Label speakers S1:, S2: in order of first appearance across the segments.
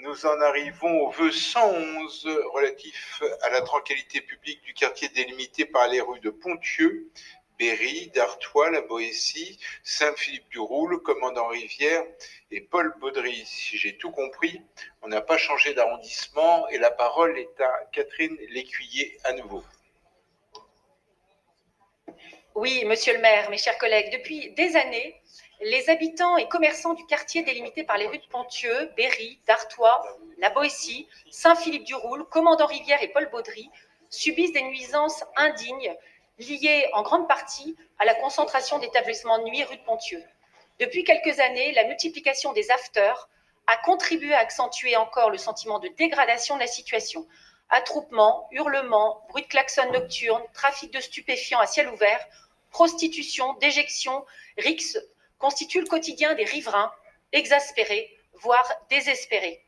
S1: Nous en arrivons au vœu 111 relatif à la tranquillité publique du quartier délimité par les rues de Ponthieu, Berry, d'Artois, La Boétie, Saint-Philippe-du-Roule, Commandant-Rivière et Paul Baudry. Si j'ai tout compris, on n'a pas changé d'arrondissement et la parole est à Catherine Lécuyer à nouveau.
S2: Oui, monsieur le maire, mes chers collègues, depuis des années, les habitants et commerçants du quartier délimité par les rues de Ponthieu, Berry, d'Artois, La Boétie, Saint-Philippe-du-Roule, Commandant-Rivière et Paul Baudry subissent des nuisances indignes liées en grande partie à la concentration d'établissements de nuit rue de Ponthieu. Depuis quelques années, la multiplication des afters a contribué à accentuer encore le sentiment de dégradation de la situation. Attroupements, hurlements, bruit de klaxons nocturnes, trafic de stupéfiants à ciel ouvert, prostitution, déjection, rixes constituent le quotidien des riverains, exaspérés, voire désespérés.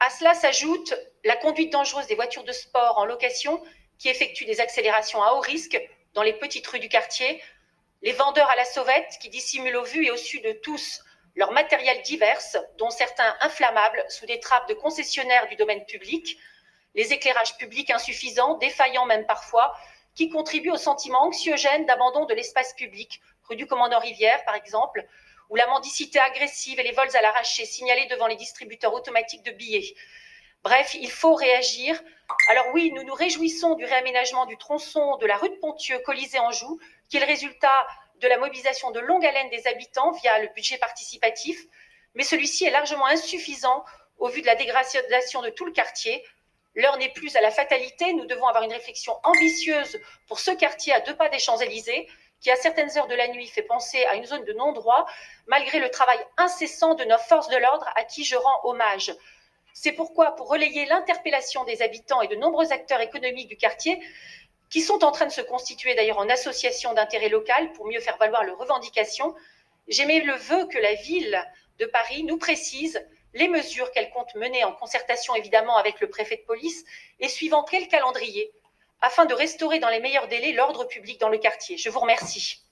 S2: À cela s'ajoute la conduite dangereuse des voitures de sport en location qui effectuent des accélérations à haut risque dans les petites rues du quartier, les vendeurs à la sauvette qui dissimulent au vu et au su de tous leur matériel divers, dont certains inflammables sous des trappes de concessionnaires du domaine public, les éclairages publics insuffisants, défaillants même parfois, qui contribuent au sentiment anxiogène d'abandon de l'espace public, rue du Commandant Rivière par exemple, ou la mendicité agressive et les vols à l'arraché signalés devant les distributeurs automatiques de billets. Bref, il faut réagir. Alors oui, nous nous réjouissons du réaménagement du tronçon de la rue de Ponthieu, Colisée-Anjou, qui est le résultat de la mobilisation de longue haleine des habitants via le budget participatif, mais celui-ci est largement insuffisant au vu de la dégradation de tout le quartier. L'heure n'est plus à la fatalité, nous devons avoir une réflexion ambitieuse pour ce quartier à 2 pas des Champs-Élysées, qui à certaines heures de la nuit fait penser à une zone de non-droit, malgré le travail incessant de nos forces de l'ordre à qui je rends hommage. C'est pourquoi, pour relayer l'interpellation des habitants et de nombreux acteurs économiques du quartier, qui sont en train de se constituer d'ailleurs en association d'intérêt local pour mieux faire valoir leurs revendications, j'émets le vœu que la ville de Paris nous précise les mesures qu'elle compte mener en concertation évidemment avec le préfet de police et suivant quel calendrier, afin de restaurer dans les meilleurs délais l'ordre public dans le quartier. Je vous remercie.